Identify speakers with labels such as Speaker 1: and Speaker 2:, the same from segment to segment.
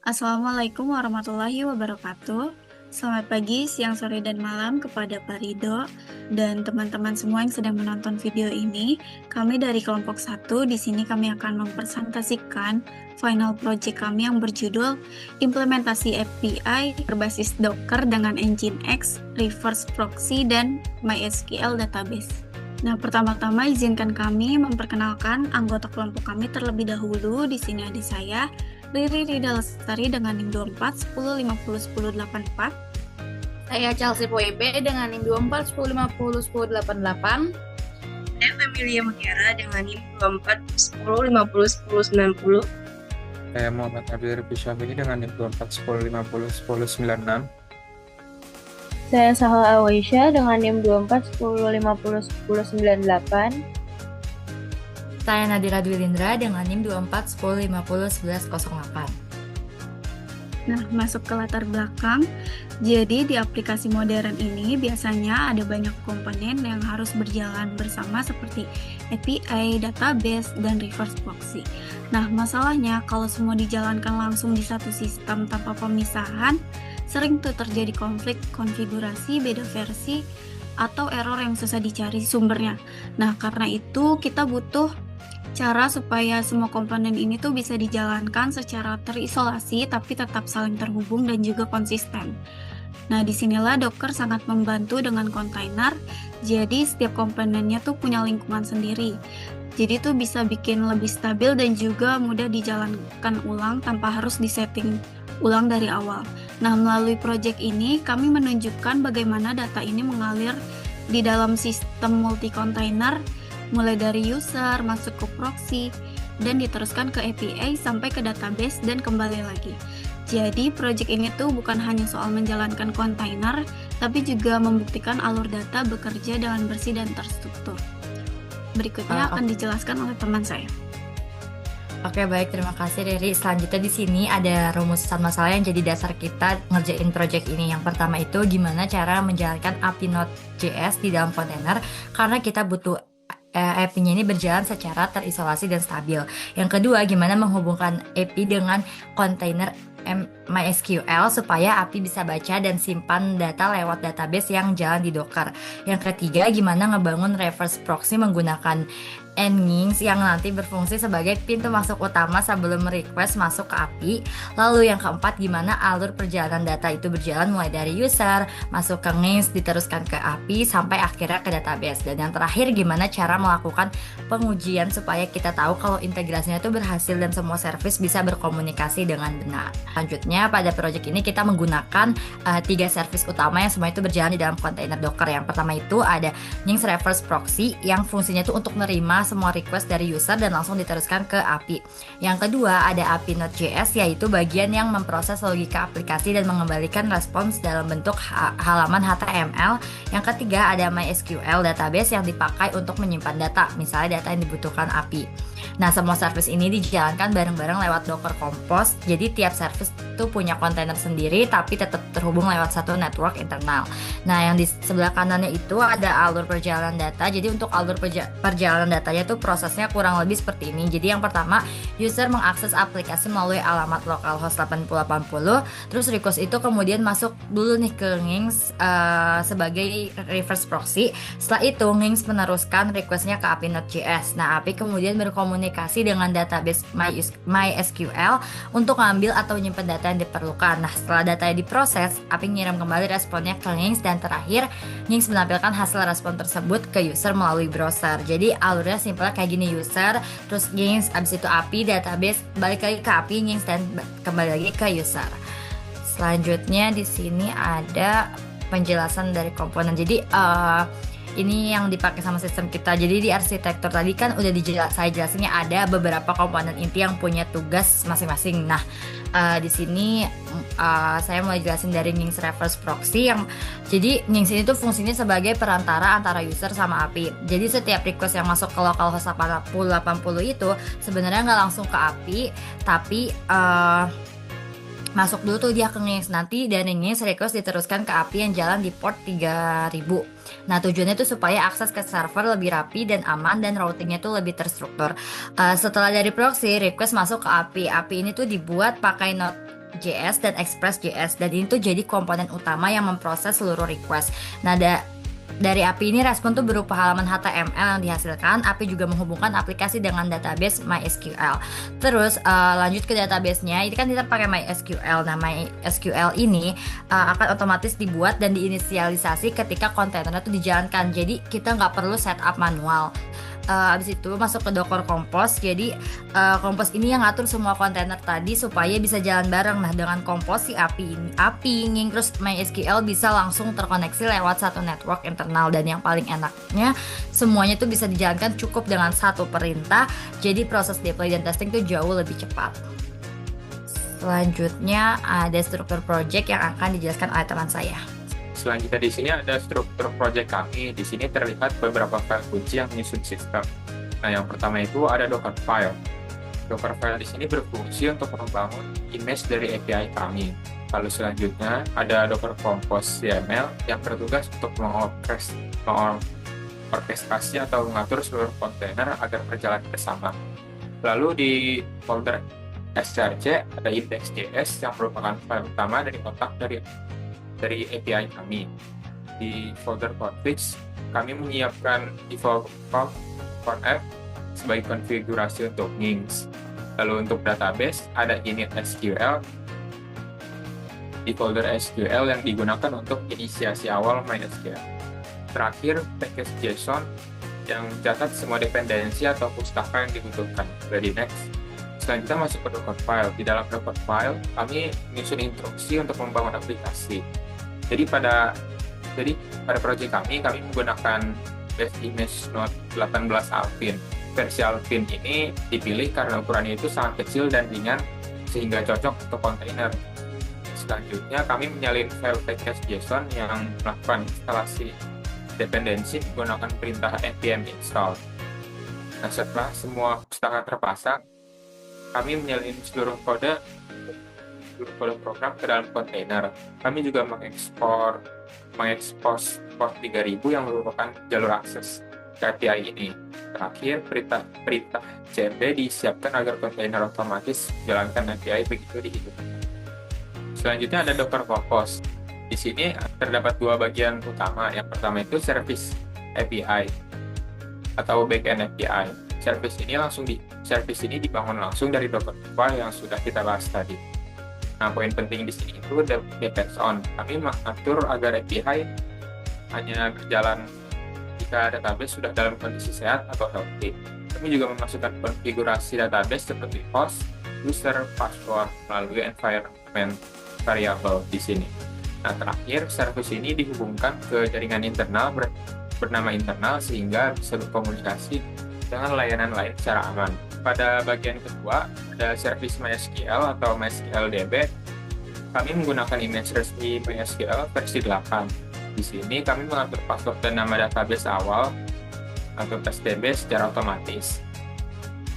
Speaker 1: Assalamualaikum warahmatullahi wabarakatuh. Selamat pagi, siang, sore, dan malam kepada Pak Rido dan teman-teman semua yang sedang menonton video ini. Kami dari kelompok 1, di sini kami akan mempresentasikan final project kami yang berjudul Implementasi API berbasis Docker dengan Nginx, Reverse Proxy, dan MySQL Database. Nah, pertama-tama izinkan kami memperkenalkan anggota kelompok kami terlebih dahulu. Di sini ada saya, Riri Rida Lestari dengan NIM 24 10 50 10 84.
Speaker 2: Saya Chelsea Poebe dengan NIM 24 10 50 10 88.
Speaker 3: Saya Familia Mutiara dengan NIM 24 10 50 10 90.
Speaker 4: Saya Muhammad Nabil Rifki Syafii dengan NIM 24 10 50 10 96.
Speaker 5: Saya Sahal Awaisyah dengan NIM 24 10 50 10 98.
Speaker 2: Saya Nadira Dwilindra dengan NIM 24 10 50 11 08.
Speaker 1: Nah, masuk ke latar belakang. Jadi di aplikasi modern ini biasanya ada banyak komponen yang harus berjalan bersama seperti API, database, dan reverse proxy. Nah, masalahnya kalau semua dijalankan langsung di satu sistem tanpa pemisahan, sering tuh terjadi konflik konfigurasi, beda versi, atau error yang susah dicari sumbernya. Nah, karena itu kita butuh cara supaya semua komponen ini tuh bisa dijalankan secara terisolasi tapi tetap saling terhubung dan juga konsisten. Nah, disinilah Docker sangat membantu dengan kontainer. Jadi setiap komponennya tuh punya lingkungan sendiri. Jadi tuh bisa bikin lebih stabil dan juga mudah dijalankan ulang tanpa harus disetting ulang dari awal. Nah, melalui project ini kami menunjukkan bagaimana data ini mengalir di dalam sistem multi-container mulai dari user, masuk ke proxy, dan diteruskan ke API sampai ke database dan kembali lagi. Jadi, project ini tuh bukan hanya soal menjalankan kontainer, tapi juga membuktikan alur data bekerja dengan bersih dan terstruktur. Berikutnya akan dijelaskan oleh teman saya.
Speaker 2: Oke, baik, terima kasih Riri. Selanjutnya di sini ada rumusan masalah yang jadi dasar kita ngerjain project ini. Yang pertama itu gimana cara menjalankan API Node.js di dalam kontainer, karena kita butuh API-nya ini berjalan secara terisolasi dan stabil. Yang kedua, gimana menghubungkan API dengan kontainer MySQL supaya API bisa baca dan simpan data lewat database yang jalan di Docker. Yang ketiga, gimana ngebangun reverse proxy menggunakan Nginx yang nanti berfungsi sebagai pintu masuk utama sebelum request masuk ke API. Lalu yang keempat, gimana alur perjalanan data itu berjalan mulai dari user, masuk ke Nginx, diteruskan ke API, sampai akhirnya ke database. Dan yang terakhir, gimana cara melakukan pengujian supaya kita tahu kalau integrasinya itu berhasil dan semua service bisa berkomunikasi dengan benar. Selanjutnya, pada project ini kita menggunakan 3 service utama yang semua itu berjalan di dalam kontainer Docker. Yang pertama itu ada Nginx Reverse Proxy yang fungsinya itu untuk menerima semua request dari user dan langsung diteruskan ke API. Yang kedua ada API Node.js, yaitu bagian yang memproses logika aplikasi dan mengembalikan respons dalam bentuk halaman HTML. Yang ketiga ada MySQL Database yang dipakai untuk menyimpan data, misalnya data yang dibutuhkan API. Nah, semua service ini dijalankan bareng-bareng lewat Docker Compose. Jadi tiap service itu punya kontainer sendiri tapi tetap terhubung lewat satu network internal. Nah, yang di sebelah kanannya itu ada alur perjalanan data. Jadi untuk alur perjalanan datanya tuh prosesnya kurang lebih seperti ini. Jadi yang pertama, user mengakses aplikasi melalui alamat localhost 8080. Terus request itu kemudian masuk dulu nih ke Nginx sebagai reverse proxy. Setelah itu Nginx meneruskan requestnya ke API Node.js. Nah, API kemudian berkomunikasi dengan database MySQL untuk ngambil atau menyimpan data yang diperlukan. Nah, setelah datanya diproses, API ngirim kembali responnya ke Nginx, dan terakhir Nginx menampilkan hasil respon tersebut ke user melalui browser. Jadi alurnya simpelnya kayak gini: user, terus Nginx, abis itu API, database, balik lagi ke API, Nginx, dan kembali lagi ke user. Selanjutnya di sini ada penjelasan dari komponen. Jadi ini yang dipakai sama sistem kita. Jadi di arsitektur tadi kan udah saya jelasinnya ada beberapa komponen inti yang punya tugas masing-masing. Nah, di sini saya mulai jelasin dari Nginx Reverse Proxy yang jadi Nginx ini tuh fungsinya sebagai perantara antara user sama API. Jadi setiap request yang masuk ke localhost 8080 itu sebenarnya nggak langsung ke API, tapi masuk dulu tuh dia ke Nginx. Nanti dari Nginx request diteruskan ke API yang jalan di port 3000. Nah, tujuannya itu supaya akses ke server lebih rapi dan aman, dan routingnya tuh lebih terstruktur. Setelah dari proxy, request masuk ke API. API ini tuh dibuat pakai JS dan Express.js, dan ini tuh jadi komponen utama yang memproses seluruh request. Nah, dari API ini respon tuh berupa halaman HTML yang dihasilkan. API juga menghubungkan aplikasi dengan database MySQL. Terus lanjut ke database-nya, ini kan kita pakai MySQL. Nah, MySQL ini akan otomatis dibuat dan diinisialisasi ketika kontainernya tuh dijalankan. Jadi kita nggak perlu setup manual. Abis itu masuk ke Docker Compose. Jadi Compose ini yang ngatur semua kontainer tadi supaya bisa jalan bareng. Nah, dengan Compose si API Nging terus MySQL bisa langsung terkoneksi lewat satu network internal, dan yang paling enaknya semuanya tuh bisa dijalankan cukup dengan satu perintah. Jadi proses deploy dan testing tuh jauh lebih cepat. Selanjutnya ada struktur project yang akan dijelaskan oleh teman saya.
Speaker 4: Selanjutnya di sini ada struktur project kami. Di sini terlihat beberapa file kunci yang menyusun sistem. Nah, yang pertama itu ada Docker file. Docker file di sini berfungsi untuk membangun image dari API kami. Lalu selanjutnya ada Docker Compose YAML yang bertugas untuk mengorkestrasi atau mengatur seluruh kontainer agar berjalan bersama. Lalu di folder strc ada index.js yang merupakan file utama dari kotak dari API kami. Di folder configs, kami menyiapkan default conf sebagai konfigurasi untuk Ngings. Lalu untuk database, ada init SQL di folder SQL yang digunakan untuk inisiasi awal MySQL. Terakhir, package JSON yang mencatat semua dependensi atau pustaka yang dibutuhkan. Ready next. Selanjutnya masuk ke Docker file. Di dalam Docker file, kami menyusun instruksi untuk membangun aplikasi. Jadi pada project kami menggunakan Best Image Node 18 Alpine. Versi Alpine ini dipilih karena ukurannya itu sangat kecil dan ringan sehingga cocok untuk kontainer. Selanjutnya kami menyalin file package JSON yang melakukan instalasi dependensi menggunakan perintah npm install. Nah, setelah semua pustaka terpasang, kami menyalin seluruh kode program ke dalam kontainer. Kami juga mengekspos port 3000 yang merupakan jalur akses ke API ini. Terakhir, perintah cmd disiapkan agar kontainer otomatis menjalankan API begitu dihidupkan. Selanjutnya ada Docker Compose. Di sini terdapat dua bagian utama. Yang pertama itu service API atau backend API. Service ini dibangun langsung dari Docker file yang sudah kita bahas tadi. Nah, poin penting di sini itu depends on. Kami mengatur agar API hanya berjalan jika database sudah dalam kondisi sehat atau healthy. Kami juga memasukkan konfigurasi database seperti host, user, password melalui environment variable di sini. Nah, terakhir, service ini dihubungkan ke jaringan internal bernama internal sehingga bisa berkomunikasi dengan layanan lain secara aman. Pada bagian kedua, ada service MySQL atau MySQL DB. Kami menggunakan image resmi MySQL versi 8. Di sini kami mengatur password dan nama database awal atau PSDB secara otomatis.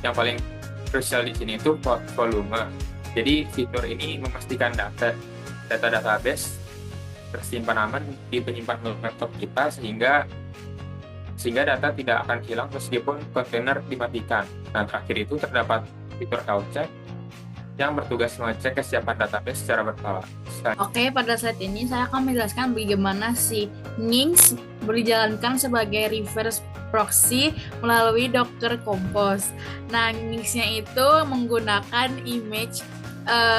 Speaker 4: Yang paling krusial di sini itu volume. Jadi fitur ini memastikan data database tersimpan aman di penyimpan laptop kita sehingga data tidak akan hilang meskipun kontainer dimatikan. Nah, terakhir itu terdapat fitur health check yang bertugas mengecek kesiapan database secara berkala.
Speaker 6: Oke, pada slide ini saya akan menjelaskan bagaimana si Ngings dijalankan sebagai reverse proxy melalui Docker Compose. Nah, Ngings-nya itu menggunakan image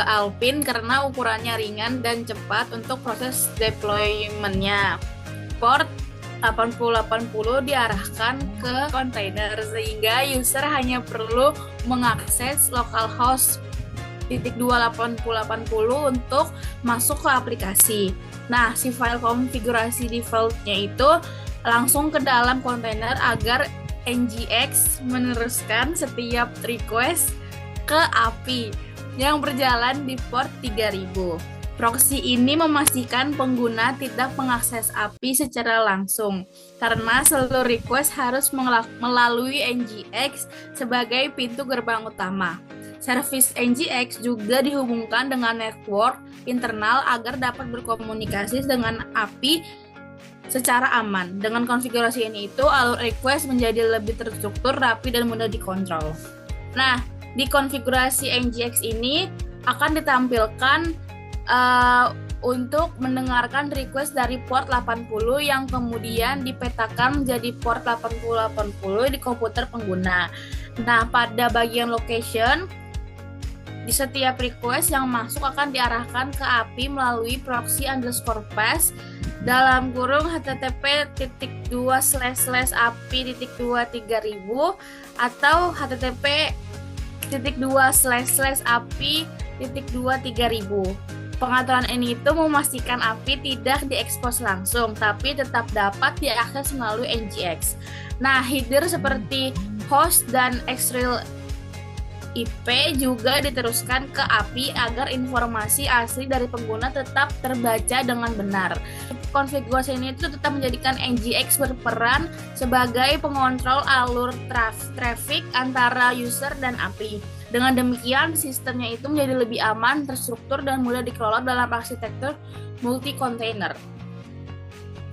Speaker 6: Alpine karena ukurannya ringan dan cepat untuk proses deployment-nya. Port 8080 diarahkan ke kontainer sehingga user hanya perlu mengakses localhost 2.8080 untuk masuk ke aplikasi. Nah, si file konfigurasi default-nya itu langsung ke dalam kontainer agar NGX meneruskan setiap request ke API yang berjalan di port 3000. Proxy ini memastikan pengguna tidak mengakses API secara langsung, karena seluruh request harus melalui NGX sebagai pintu gerbang utama. Service NGX juga dihubungkan dengan network internal agar dapat berkomunikasi dengan API secara aman. Dengan konfigurasi ini alur request menjadi lebih terstruktur, rapi, dan mudah dikontrol. Nah, di konfigurasi NGX ini akan ditampilkan untuk mendengarkan request dari port 80 yang kemudian dipetakan menjadi port 8080 di komputer pengguna. Nah, pada bagian location, di setiap request yang masuk akan diarahkan ke API melalui proxy_pass dalam kurung http://api.2/3000 atau http://api.2/3000. Pengaturan ini itu memastikan API tidak diekspos langsung, tapi tetap dapat diakses melalui NGX. Nah, header seperti host dan xreal IP juga diteruskan ke API agar informasi asli dari pengguna tetap terbaca dengan benar. Konfigurasi ini itu tetap menjadikan NGX berperan sebagai pengontrol alur traffic antara user dan API. Dengan demikian, sistemnya itu menjadi lebih aman, terstruktur, dan mudah dikelola dalam arsitektur multi-container.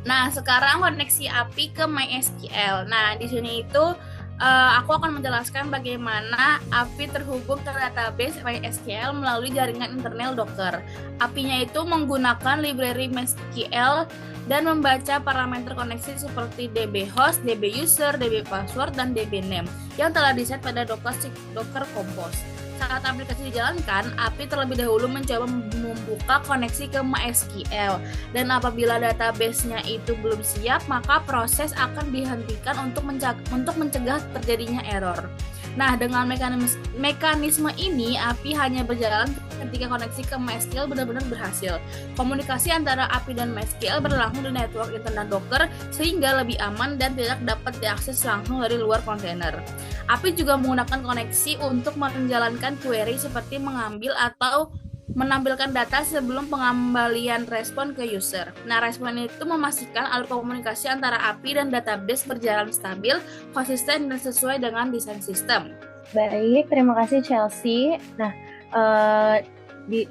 Speaker 6: Nah, sekarang koneksi API ke MySQL. Nah, di sini itu aku akan menjelaskan bagaimana API terhubung ke database MySQL melalui jaringan internal Docker. API-nya itu menggunakan library MySQL dan membaca parameter koneksi seperti dbhost, dbuser, dbpassword, dan dbname yang telah diset pada Docker Compose. Saat aplikasi dijalankan, API terlebih dahulu mencoba membuka koneksi ke MySQL, dan apabila database-nya itu belum siap, maka proses akan dihentikan untuk mencegah terjadinya error. Nah, dengan mekanisme ini, API hanya berjalan ketika koneksi ke MySQL benar-benar berhasil. Komunikasi antara API dan MySQL berlangsung di network internal Docker sehingga lebih aman dan tidak dapat diakses langsung dari luar kontainer. API juga menggunakan koneksi untuk menjalankan query seperti mengambil atau menampilkan data sebelum pengembalian respon ke user. Nah, respon itu memastikan alur komunikasi antara API dan database berjalan stabil, konsisten, dan sesuai dengan desain sistem.
Speaker 5: Baik, terima kasih Chelsea. Nah,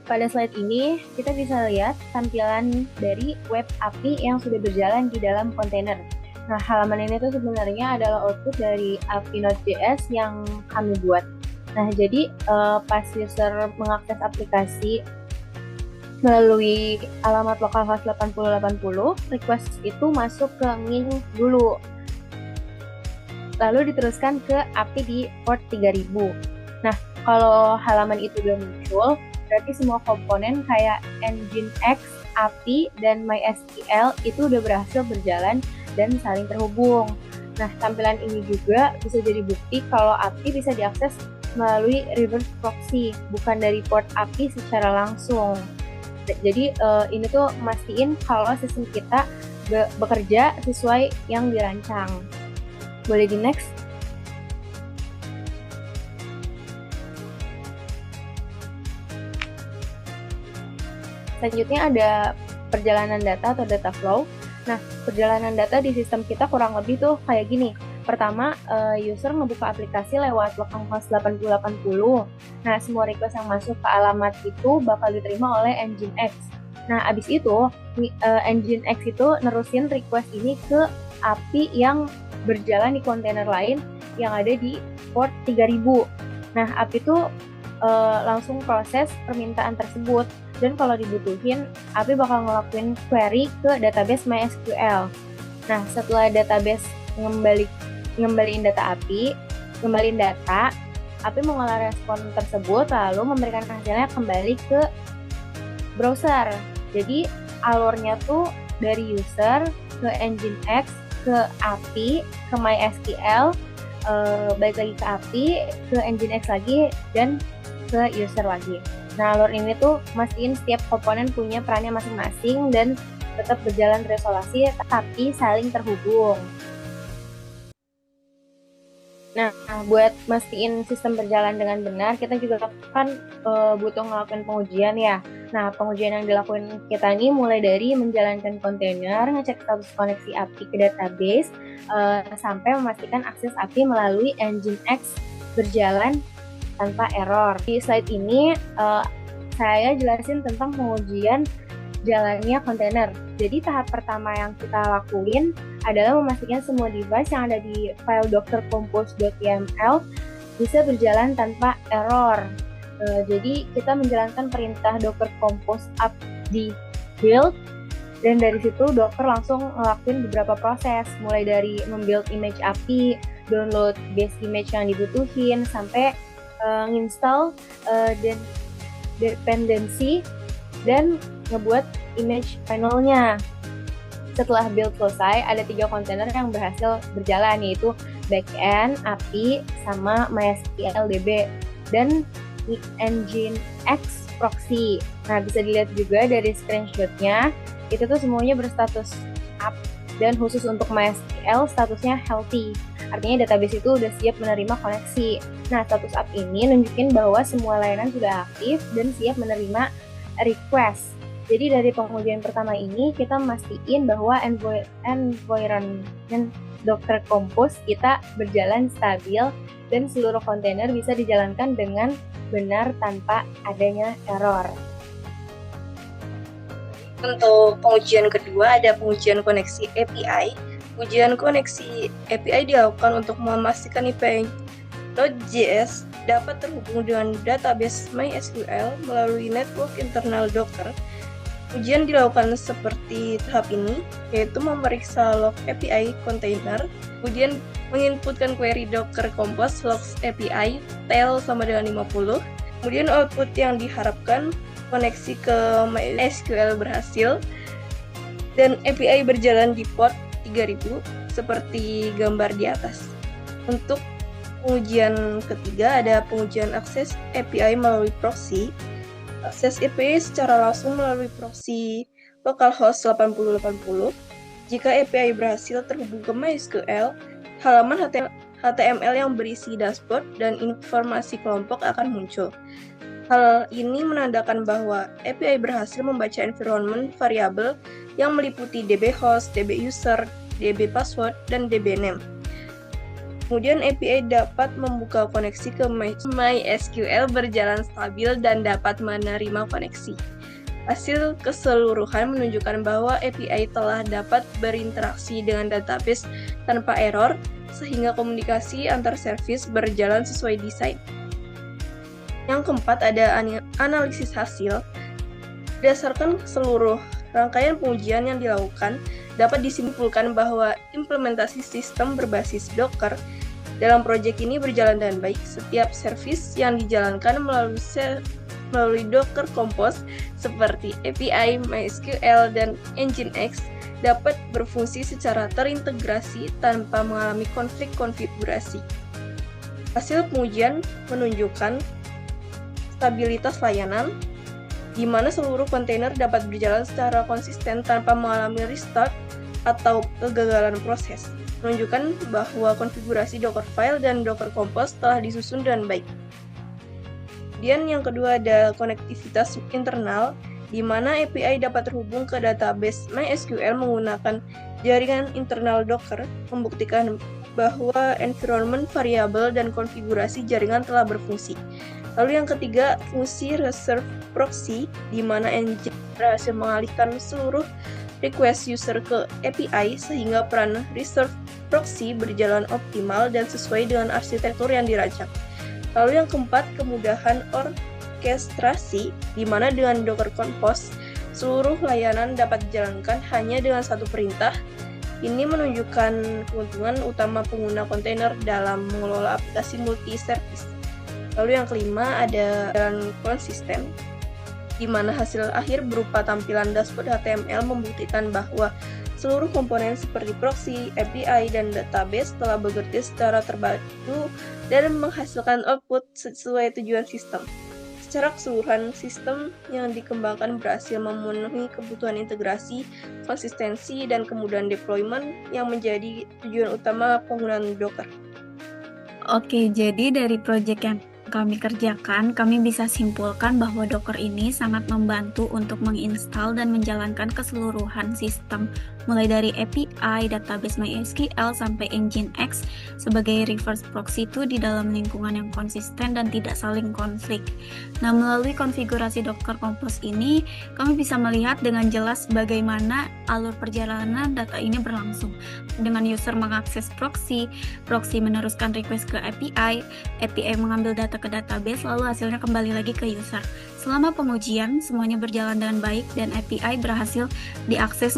Speaker 5: pada slide ini kita bisa lihat tampilan dari web API yang sudah berjalan di dalam kontainer. Nah, halaman ini tuh sebenarnya adalah output dari API Node.js yang kami buat. Nah, jadi pas user mengakses aplikasi melalui alamat localhost 8080, request itu masuk ke Nging dulu. Lalu diteruskan ke API di port 3000. Nah, kalau halaman itu udah muncul, berarti semua komponen kayak Nginx, API, dan MySQL itu udah berhasil berjalan dan saling terhubung. Nah, tampilan ini juga bisa jadi bukti kalau API bisa diakses melalui reverse proxy, bukan dari port API secara langsung. Jadi ini tuh mastiin kalau sistem kita bekerja sesuai yang dirancang. Boleh di next? Selanjutnya ada perjalanan data atau data flow. Nah, perjalanan data di sistem kita kurang lebih tuh kayak gini. Pertama, user ngebuka aplikasi lewat localhost 8080. Nah, semua request yang masuk ke alamat itu bakal diterima oleh Nginx. Nah, abis itu, Nginx itu nerusin request ini ke API yang berjalan di kontainer lain yang ada di port 3000. Nah, API itu langsung proses permintaan tersebut. Dan kalau dibutuhin, API bakal ngelakuin query ke database MySQL. Nah, setelah database ngembaliin data API, API mengolah respon tersebut lalu memberikan hasilnya kembali ke browser. Jadi alurnya tuh dari user ke Nginx, ke API, ke MySQL, balik lagi ke API, ke Nginx lagi, dan ke user lagi. Nah, alur ini tuh mastiin setiap komponen punya perannya masing-masing dan tetap berjalan terisolasi tapi saling terhubung. Nah, buat mastiin sistem berjalan dengan benar, kita juga kan butuh ngelakuin pengujian ya. Nah, pengujian yang dilakuin kita ini mulai dari menjalankan kontainer, ngecek status koneksi API ke database, sampai memastikan akses API melalui Nginx berjalan tanpa error. Di slide ini, saya jelasin tentang pengujian jalannya kontainer. Jadi tahap pertama yang kita lakuin adalah memastikan semua device yang ada di file docker compose.yml bisa berjalan tanpa error. Jadi kita menjalankan perintah Docker Compose up di build, dan dari situ Docker langsung ngelakuin beberapa proses, mulai dari membuild image API, download base image yang dibutuhin, sampai nginstall dan dependency dan ngebuat image finalnya. Setelah build selesai, ada 3 kontainer yang berhasil berjalan, yaitu backend, API, sama MySQL DB, dan Nginx proxy. Nah, bisa dilihat juga dari screenshotnya, itu tuh semuanya berstatus up, dan khusus untuk MySQL statusnya healthy. Artinya database itu udah siap menerima koneksi. Nah, status up ini nunjukin bahwa semua layanan sudah aktif dan siap menerima request. Jadi dari pengujian pertama ini kita mastiin bahwa environment Docker Compose kita berjalan stabil dan seluruh kontainer bisa dijalankan dengan benar tanpa adanya error.
Speaker 3: Untuk pengujian kedua ada pengujian koneksi API. Ujian koneksi API dilakukan untuk memastikan API Node.js dapat terhubung dengan database MySQL melalui network internal Docker. Ujian dilakukan seperti tahap ini, yaitu memeriksa log API container, kemudian menginputkan query Docker Compose logs API tail sama dengan 50, kemudian output yang diharapkan koneksi ke MySQL berhasil, dan API berjalan di port 3000 seperti gambar di atas. Untuk pengujian ketiga ada pengujian akses API melalui proxy. Akses API secara langsung melalui proxy localhost 8080. Jika API berhasil terhubung ke MySQL, halaman HTML yang berisi dashboard dan informasi kelompok akan muncul. Hal ini menandakan bahwa API berhasil membaca environment variabel yang meliputi DB host, DB user, DB password, dan DB name. Kemudian API dapat membuka koneksi ke MySQL berjalan stabil dan dapat menerima koneksi. Hasil keseluruhan menunjukkan bahwa API telah dapat berinteraksi dengan database tanpa error, sehingga komunikasi antar service berjalan sesuai desain. Yang keempat ada analisis hasil. Berdasarkan seluruh rangkaian pengujian yang dilakukan, dapat disimpulkan bahwa implementasi sistem berbasis Docker dalam proyek ini berjalan dengan baik. Setiap service yang dijalankan melalui Docker Compose seperti API, MySQL, dan Nginx dapat berfungsi secara terintegrasi tanpa mengalami konflik konfigurasi. Hasil pengujian menunjukkan stabilitas layanan, di mana seluruh kontainer dapat berjalan secara konsisten tanpa mengalami restart atau kegagalan proses, menunjukkan bahwa konfigurasi Dockerfile dan Docker Compose telah disusun dengan baik. Kemudian yang kedua ada konektivitas internal, di mana API dapat terhubung ke database MySQL menggunakan jaringan internal Docker, membuktikan bahwa environment variabel dan konfigurasi jaringan telah berfungsi. Lalu yang ketiga, fungsi reserve proxy, di mana engine berhasil mengalihkan seluruh request user ke API sehingga peran reserve proxy berjalan optimal dan sesuai dengan arsitektur yang dirancang. Lalu yang keempat, kemudahan orkestrasi, di mana dengan Docker Compose, seluruh layanan dapat dijalankan hanya dengan satu perintah. Ini menunjukkan keuntungan utama pengguna kontainer dalam mengelola aplikasi multi-service. Lalu yang kelima ada jalan konsisten, di mana hasil akhir berupa tampilan dashboard HTML membuktikan bahwa seluruh komponen seperti proxy, API, dan database telah bekerja secara terpadu dan menghasilkan output sesuai tujuan sistem. Secara keseluruhan, sistem yang dikembangkan berhasil memenuhi kebutuhan integrasi, konsistensi, dan kemudahan deployment yang menjadi tujuan utama penggunaan Docker.
Speaker 1: Oke, jadi dari proyek yang kami kerjakan, kami bisa simpulkan bahwa Docker ini sangat membantu untuk menginstal dan menjalankan keseluruhan sistem, mulai dari API, database MySQL, sampai Nginx sebagai reverse proxy itu di dalam lingkungan yang konsisten dan tidak saling konflik. Nah, melalui konfigurasi Docker Compose ini, kami bisa melihat dengan jelas bagaimana alur perjalanan data ini berlangsung. Dengan user mengakses proxy, proxy meneruskan request ke API, API mengambil data data ke database, lalu hasilnya kembali lagi ke user. Selama pengujian, semuanya berjalan dengan baik dan API berhasil diakses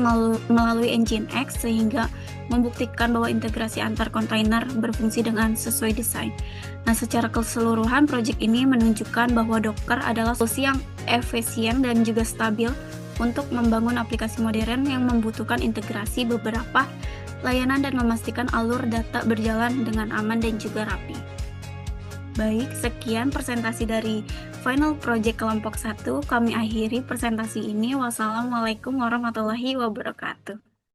Speaker 1: melalui Nginx sehingga membuktikan bahwa integrasi antar kontainer berfungsi dengan sesuai desain. Nah, secara keseluruhan, proyek ini menunjukkan bahwa Docker adalah solusi yang efisien dan juga stabil untuk membangun aplikasi modern yang membutuhkan integrasi beberapa layanan dan memastikan alur data berjalan dengan aman dan juga rapi. Baik, sekian presentasi dari Final Project kelompok 1. Kami akhiri presentasi ini. Wassalamualaikum warahmatullahi wabarakatuh.